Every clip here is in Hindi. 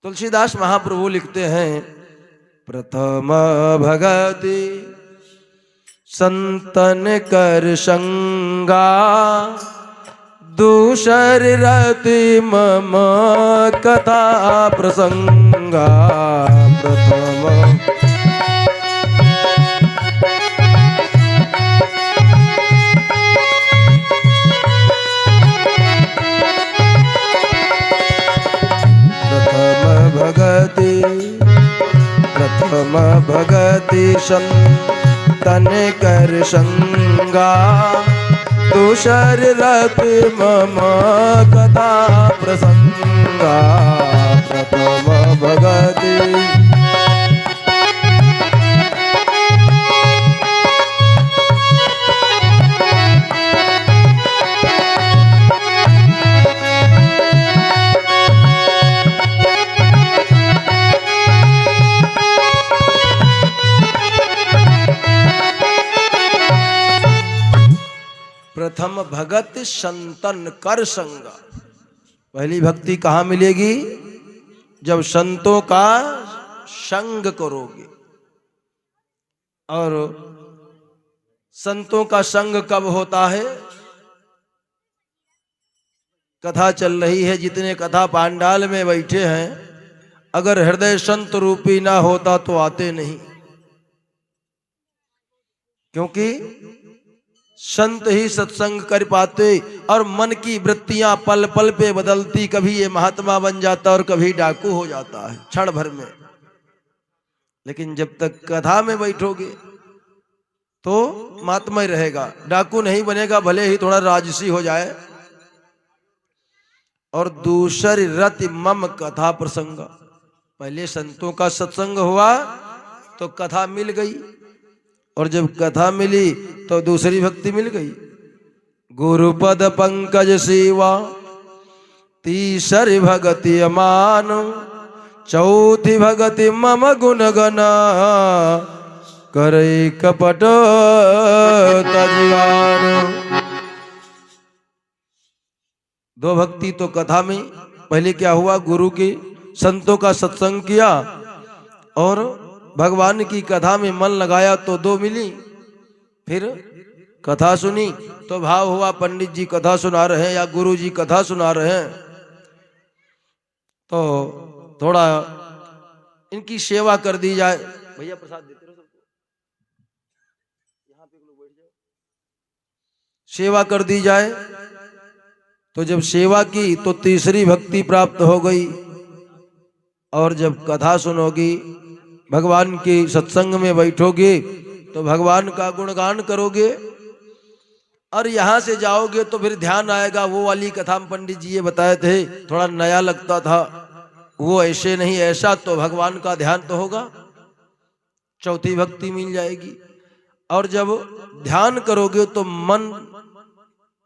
तुलसीदास महाप्रभु लिखते हैं, प्रथम भगति संतन कर संगा, दूसर रति मम कथा प्रसंगा। प्रथम प्रथम भगति संतन कर संगा, दूसर रति मम कथा प्रसंगा। प्रथम भगति प्रथम भगत संतन कर संगा। पहली भक्ति कहाँ मिलेगी? जब संतों का संग करोगे। और संतों का संग कब होता है? कथा चल रही है, जितने कथा पांडाल में बैठे हैं, अगर हृदय संत रूपी ना होता तो आते नहीं। क्योंकि संत ही सत्संग कर पाते, और मन की वृत्तियां पल पल पे बदलती, कभी ये महात्मा बन जाता और कभी डाकू हो जाता है क्षण भर में। लेकिन जब तक कथा में बैठोगे तो महात्मा ही रहेगा, डाकू नहीं बनेगा, भले ही थोड़ा राजसी हो जाए। और दूसरी रति मम कथा प्रसंग। पहले संतों का सत्संग हुआ तो कथा मिल गई, और जब कथा मिली तो दूसरी भक्ति मिल गई। गुरुपद पंकज सेवा, तीसरी भगति अमान, चौथी भगति मम गुण गना, करे कपट तजगान। दो भक्ति तो कथा में। पहले क्या हुआ? गुरु के संतों का सत्संग किया और भगवान की कथा में मन लगाया तो दो मिली। फिर कथा सुनी तो भाव हुआ पंडित जी कथा सुना रहे हैं या गुरु जी कथा सुना रहे हैं, तो थोड़ा इनकी सेवा कर दी जाए। भैया प्रसाद देते रहो सबको, यहाँ पे लोग बैठ जाओ, सेवा कर दी जाए। तो जब सेवा की तो तीसरी भक्ति प्राप्त हो गई। और जब कथा सुनोगी, भगवान के सत्संग में बैठोगे तो भगवान का गुणगान करोगे। और यहां से जाओगे तो फिर ध्यान आएगा, वो वाली कथा में पंडित जी ये बताए थे, थोड़ा नया लगता था, वो ऐसे नहीं ऐसा, तो भगवान का ध्यान तो होगा। चौथी भक्ति मिल जाएगी। और जब ध्यान करोगे तो मन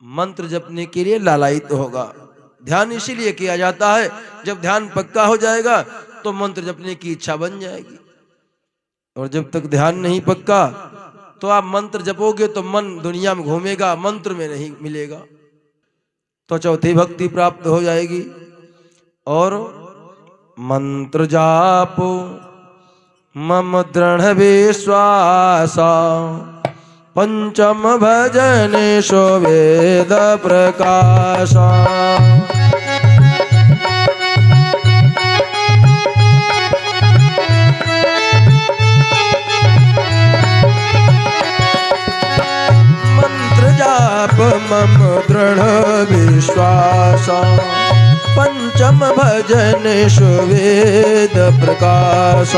मंत्र जपने के लिए लालायित होगा। ध्यान इसीलिए किया जाता है, जब ध्यान पक्का हो जाएगा तो मंत्र जपने की इच्छा बन जाएगी। और जब तक ध्यान नहीं पक्का तो आप मंत्र जपोगे तो मन दुनिया में घूमेगा, मंत्र में नहीं मिलेगा। तो चौथी भक्ति प्राप्त हो जाएगी। और मंत्र जाप मम दृढ़ विश्वास, पंचम भजनेशो वेद प्रकाश। मम दृढ़ विश्वास, पंचम भजनेषु वेद प्रकाश।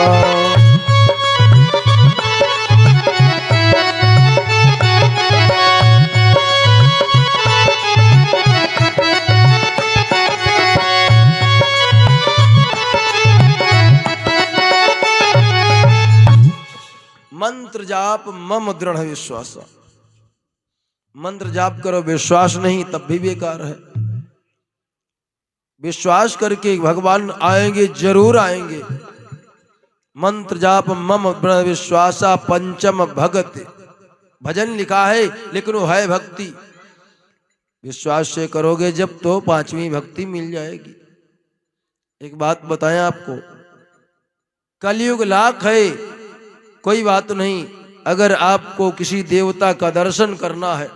मंत्र जाप मम दृढ़ विश्वास। मंत्र जाप करो, विश्वास नहीं तब भी बेकार है। विश्वास करके भगवान आएंगे, जरूर आएंगे। मंत्र जाप मम दृढ़ विश्वासा, पंचम भगत। भजन लिखा है लेकिन वो है भक्ति। विश्वास से करोगे जब तो पांचवी भक्ति मिल जाएगी। एक बात बताएं आपको, कलयुग लाख है, कोई बात नहीं। अगर आपको किसी देवता का दर्शन करना है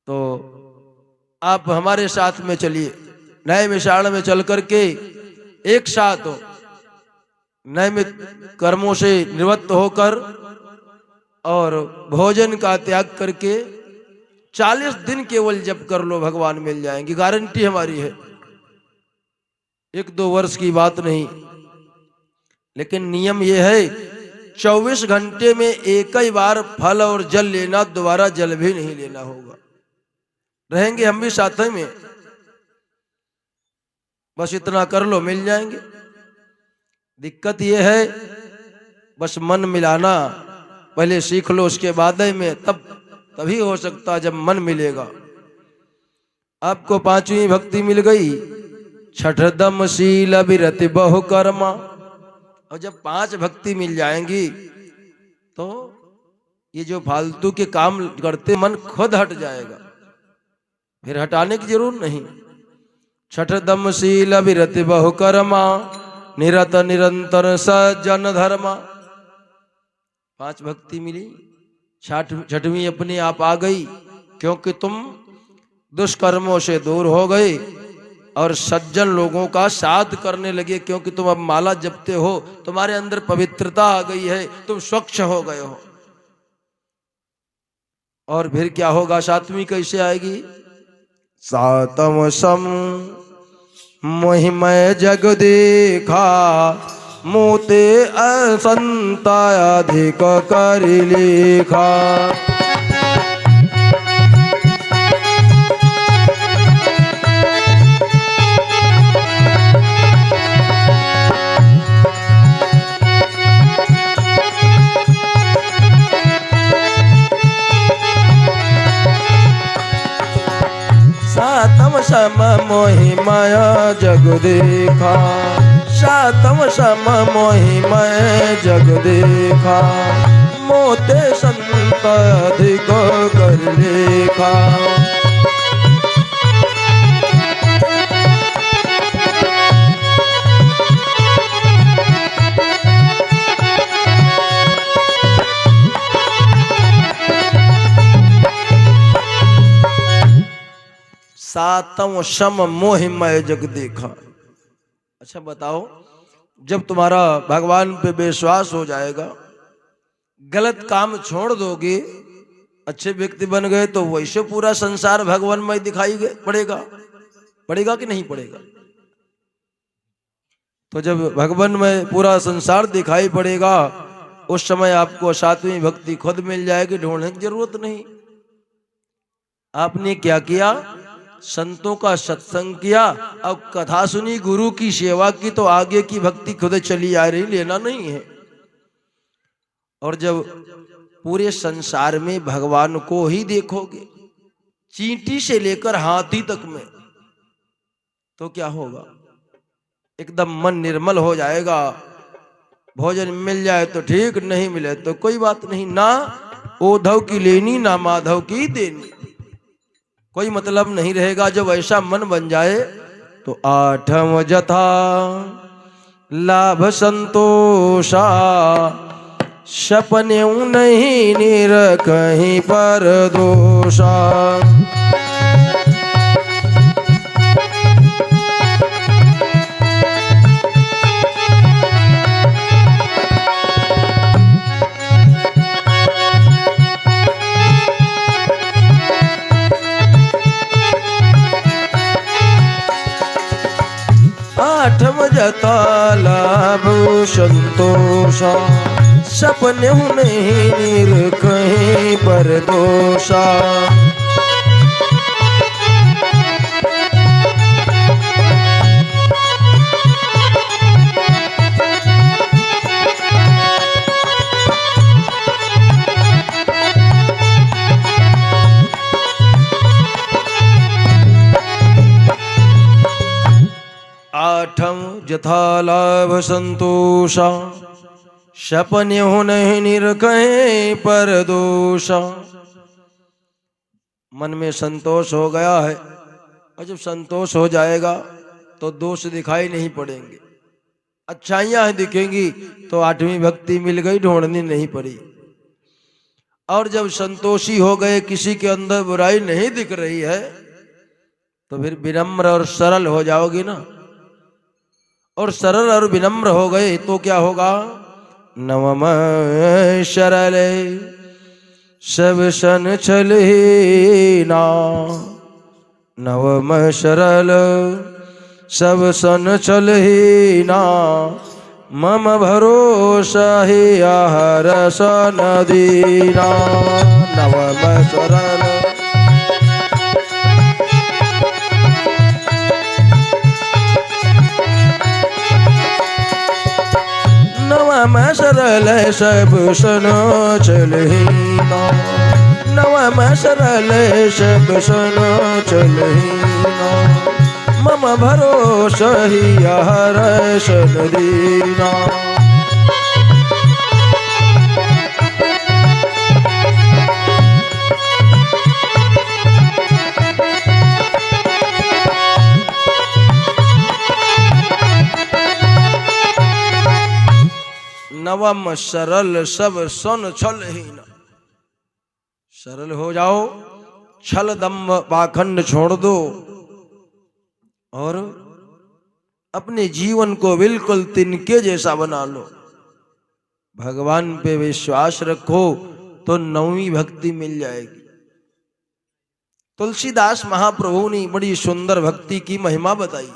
तो आप हमारे साथ में चलिए। नए मिशाण में चल करके एक साथ हो, नियमित कर्मों से निवृत्त होकर और भोजन का त्याग करके 40 दिन केवल जप कर लो, भगवान मिल जाएंगे, गारंटी हमारी है। 1-2 वर्ष की बात नहीं। लेकिन नियम यह है 24 घंटे में एक ही बार फल और जल लेना, दोबारा जल भी नहीं लेना होगा। रहेंगे हम भी साथ में, बस इतना कर लो, मिल जाएंगे। दिक्कत यह है बस मन मिलाना पहले सीख लो, उसके बाद में तभी हो सकता जब मन मिलेगा। आपको 5वीं भक्ति मिल गई, छठ दम शील विरति बहु कर्मा। और जब 5 भक्ति मिल जाएंगी तो ये जो फालतू के काम करते मन खुद हट जाएगा, फिर हटाने की जरूर नहीं। छठ दम शील विरति बहु कर्मा, निरत निरंतर सज्जन धर्मा। 5 भक्ति मिली, 6वीं अपने आप आ गई, क्योंकि तुम दुष्कर्मों से दूर हो गए और सज्जन लोगों का साथ करने लगे, क्योंकि तुम अब माला जपते हो, तुम्हारे अंदर पवित्रता आ गई है, तुम स्वच्छ हो गए हो। और फिर क्या होगा, 7वीं कैसे आएगी? सातम सम मोहिमय जग देखा, मोते असंता अधिक कर लेखा। सातम सम मोहिमय जग देखा, सातम सम मोहिमय जग देखा, मोते संत अधिक कर लेखा। सातम सम मोहिमय जग देखा। अच्छा बताओ, जब तुम्हारा भगवान पे विश्वास हो जाएगा, गलत काम छोड़ दोगे, अच्छे व्यक्ति बन गए, तो वैसे पूरा संसार भगवानमय दिखाई पड़ेगा। पड़ेगा कि नहीं पड़ेगा? तो जब भगवानमय पूरा संसार दिखाई पड़ेगा, उस समय आपको 7वीं भक्ति खुद मिल जाएगी, ढूंढने की जरूरत नहीं। आपने क्या किया? संतों का सत्संग किया, अब कथा सुनी, गुरु की सेवा की, तो आगे की भक्ति खुद चली आ रही, लेना नहीं है। और जब पूरे संसार में भगवान को ही देखोगे, चींटी से लेकर हाथी तक में, तो क्या होगा? एकदम मन निर्मल हो जाएगा। भोजन मिल जाए तो ठीक, नहीं मिले तो कोई बात नहीं। ना ओधव की लेनी, ना माधव की देनी, कोई मतलब नहीं रहेगा। जब ऐसा मन बन जाए तो 8 जथा लाभ संतोषा, सपने नहीं निर कहीं पर दोषा। 8 जता लाभ संतोषा, सपने नहीं निर कहीं पर दोषा। 8 जथा लाभ संतोषा, सपने नहीं निर कहीं पर दोषा। मन में संतोष हो गया है, और जब संतोष हो जाएगा तो दोष दिखाई नहीं पड़ेंगे, अच्छाइयां दिखेंगी तो आठवीं भक्ति मिल गई, ढूंढनी नहीं पड़ी। और जब संतोषी हो गए, किसी के अंदर बुराई नहीं दिख रही है, तो फिर विनम्र और सरल हो जाओगी ना। और सरल और विनम्र हो गए तो क्या होगा? नवम सरल सब सन छलहीना, नवम सरल सब सन छलहीना, मम भरोसा ही आहर सन दीना। नवम सरल नवम सरल सब सन छलहीना, नवम सरल सब सन छलहीना, मम भरोसा ही आहर सन दीना। नवम सरल सब सन छलहीन, सरल हो जाओ, छल दम्भ पाखंड छोड़ दो और अपने जीवन को बिल्कुल तिनके जैसा बना लो। भगवान पे विश्वास रखो तो नौवीं भक्ति मिल जाएगी। तुलसीदास महाप्रभु ने बड़ी सुंदर भक्ति की महिमा बताई।